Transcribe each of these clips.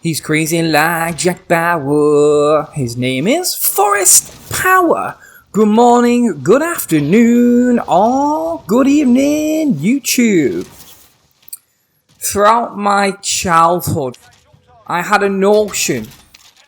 He's crazy like Jack Bauer. His name is Forest Power. Good morning, good afternoon, or good evening, YouTube. Throughout my childhood, I had a notion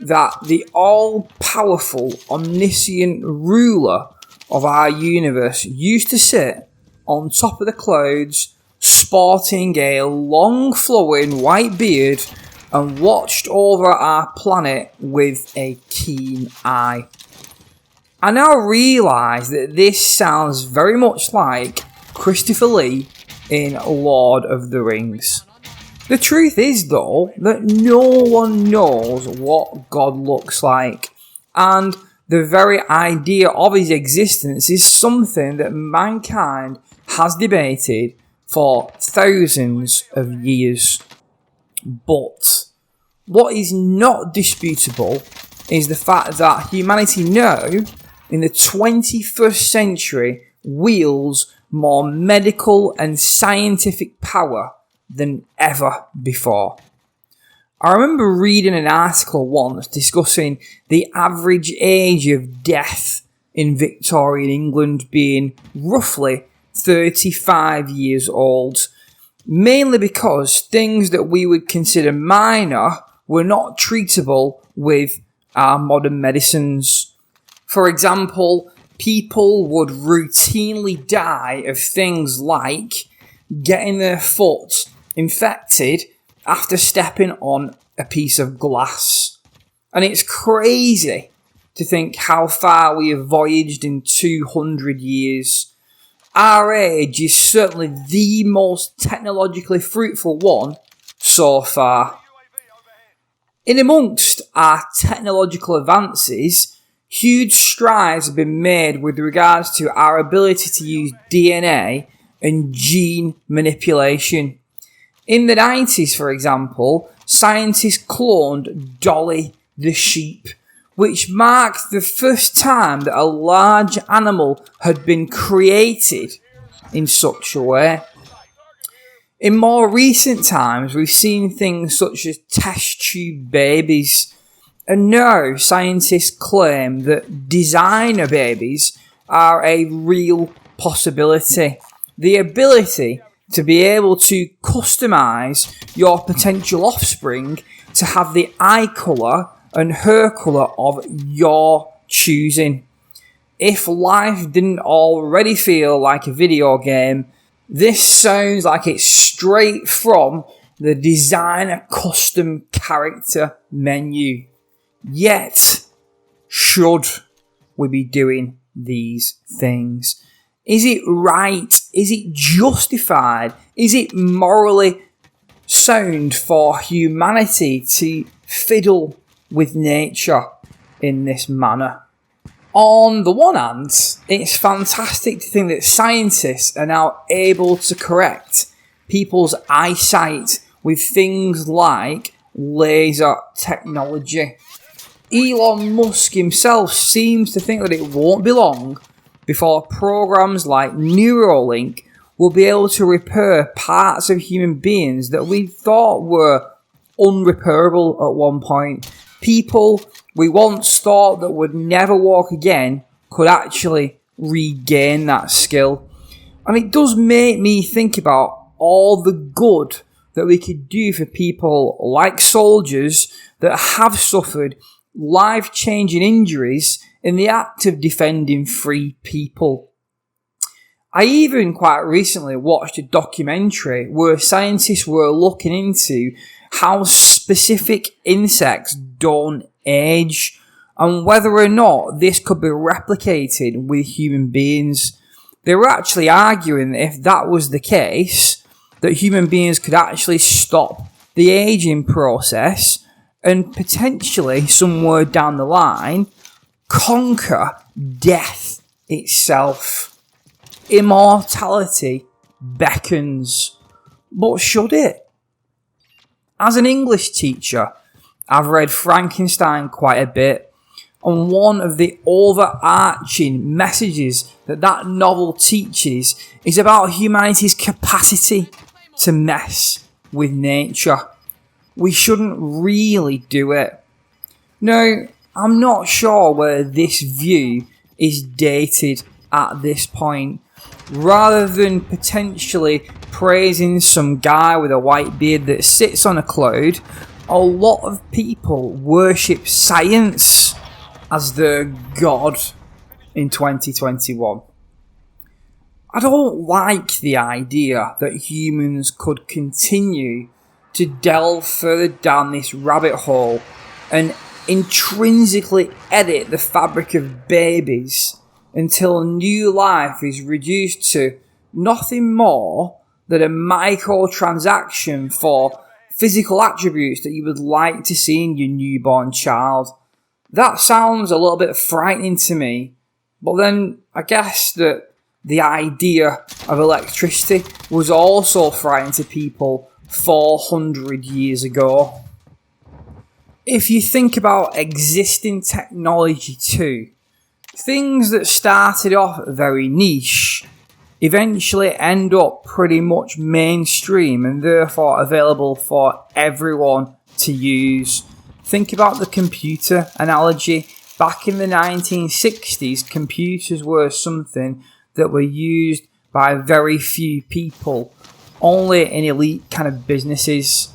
that the all-powerful, omniscient ruler of our universe used to sit on top of the clouds, sporting a long flowing white beard, and watched over our planet with a keen eye. I now realise that this sounds very much like Christopher Lee in Lord of the Rings. The truth is, though, that no one knows what God looks like, and the very idea of his existence is something that mankind has debated for thousands of years. But what is not disputable is the fact that humanity now, in the 21st century, wields more medical and scientific power than ever before. I remember reading an article once discussing the average age of death in Victorian England being roughly 35 years old, mainly because things that we would consider minor were not treatable with our modern medicines. For example, people would routinely die of things like getting their foot infected after stepping on a piece of glass. And it's crazy to think how far we have voyaged in 200 years. Our age is certainly the most technologically fruitful one so far. In amongst our technological advances, huge strides have been made with regards to our ability to use DNA and gene manipulation. In the 90s, for example, scientists cloned Dolly the sheep, which marked the first time that a large animal had been created in such a way. In more recent times, we've seen things such as test tube babies, and now scientists claim that designer babies are a real possibility. The ability to be able to customise your potential offspring to have the eye colour and hair colour of your choosing. If life didn't already feel like a video game, this sounds like it's straight from the designer custom character menu. Yet, should we be doing these things? Is it right? Is it justified? Is it morally sound for humanity to fiddle with nature in this manner? On the one hand, it's fantastic to think that scientists are now able to correct people's eyesight with things like laser technology. Elon Musk himself seems to think that it won't be long before programs like Neuralink will be able to repair parts of human beings that we thought were unrepairable at one point. People we once thought that would never walk again could actually regain that skill. And it does make me think about all the good that we could do for people like soldiers that have suffered life-changing injuries in the act of defending free people. I even quite recently watched a documentary where scientists were looking into how specific insects don't age and whether or not this could be replicated with human beings. They were actually arguing that if that was the case, that human beings could actually stop the aging process and potentially somewhere down the line conquer death itself. Immortality beckons, but should it? As an English teacher, I've read Frankenstein quite a bit, and one of the overarching messages that novel teaches is about humanity's capacity to mess with nature. we shouldn't really do it. Now, I'm not sure whether this view is dated at this point. Rather than potentially praising some guy with a white beard that sits on a cloud, a lot of people worship science as their god in 2021. I don't like the idea that humans could continue to delve further down this rabbit hole and intrinsically edit the fabric of babies until new life is reduced to nothing more than a microtransaction for physical attributes that you would like to see in your newborn child. That sounds a little bit frightening to me, but then I guess that the idea of electricity was also frightening to people 400 years ago. If you think about existing technology too, things that started off very niche eventually end up pretty much mainstream and therefore available for everyone to use. Think about the computer analogy. Back in the 1960s, computers were something that were used by very few people, only in elite kind of businesses.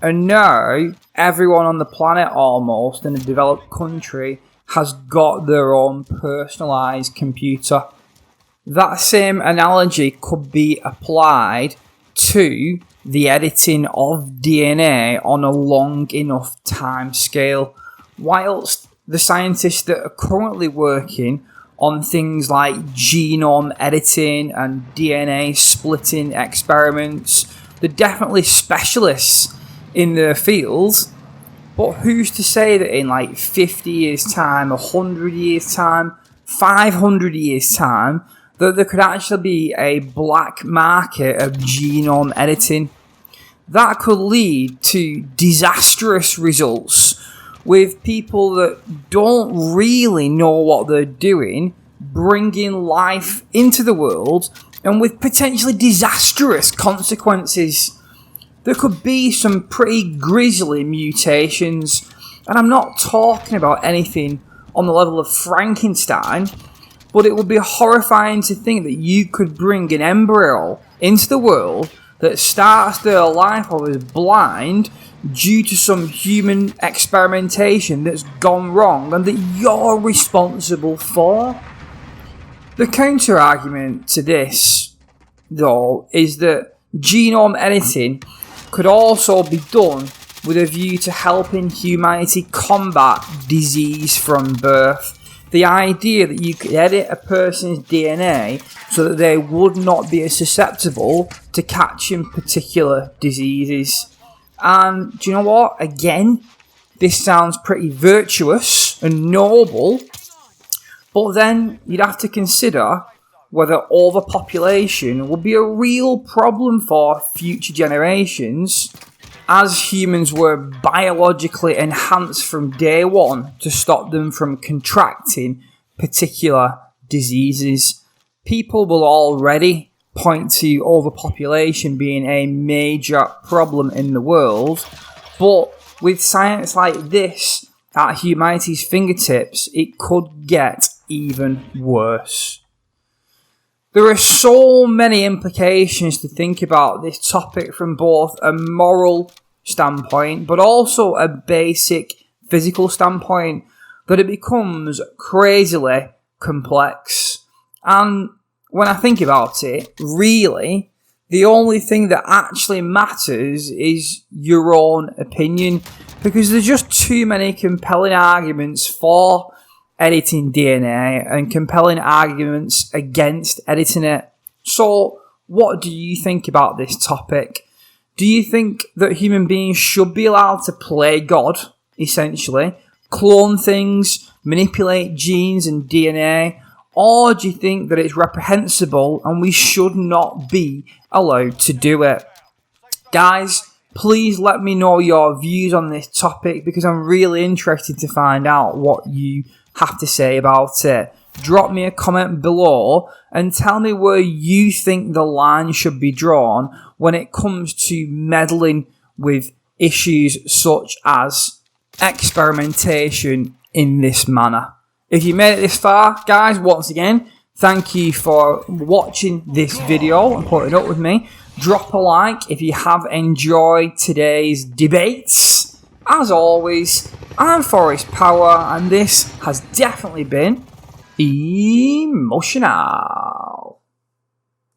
And now, everyone on the planet almost in a developed country has got their own personalised computer. That same analogy could be applied to the editing of DNA on a long enough time scale. Whilst the scientists that are currently working on things like genome editing and DNA splitting experiments, they're definitely specialists in their fields. But who's to say that in like 50 years time, 100 years time, 500 years time, that there could actually be a black market of genome editing? That could lead to disastrous results with people that don't really know what they're doing, bringing life into the world and with potentially disastrous consequences. There could be some pretty grisly mutations, and I'm not talking about anything on the level of Frankenstein, but it would be horrifying to think that you could bring an embryo into the world that starts their life off as blind due to some human experimentation that's gone wrong and that you're responsible for. The counter-argument to this, though, is that genome editing could also be done with a view to helping humanity combat disease from birth. The idea that you could edit a person's DNA so that they would not be as susceptible to catching particular diseases. And do you know what? Again, this sounds pretty virtuous and noble, but then you'd have to consider whether overpopulation will be a real problem for future generations, as humans were biologically enhanced from day one to stop them from contracting particular diseases. People will already point to overpopulation being a major problem in the world, but with science like this at humanity's fingertips, it could get even worse. There are so many implications to think about this topic from both a moral standpoint, but also a basic physical standpoint, that it becomes crazily complex. And when I think about it, really, the only thing that actually matters is your own opinion, because there's just too many compelling arguments for editing DNA and compelling arguments against editing it. So, what do you think about this topic? Do you think that human beings should be allowed to play God, essentially, clone things, manipulate genes and DNA, or do you think that it's reprehensible and we should not be allowed to do it? Guys, please let me know your views on this topic, because I'm really interested to find out what you have to say about it. Drop me a comment below and tell me where you think the line should be drawn when it comes to meddling with issues such as experimentation in this manner. If you made it this far, guys, once again, thank you for watching this video and putting up with me. Drop a like if you have enjoyed today's debates. As always, I'm Forest Power, and this has definitely been emotional.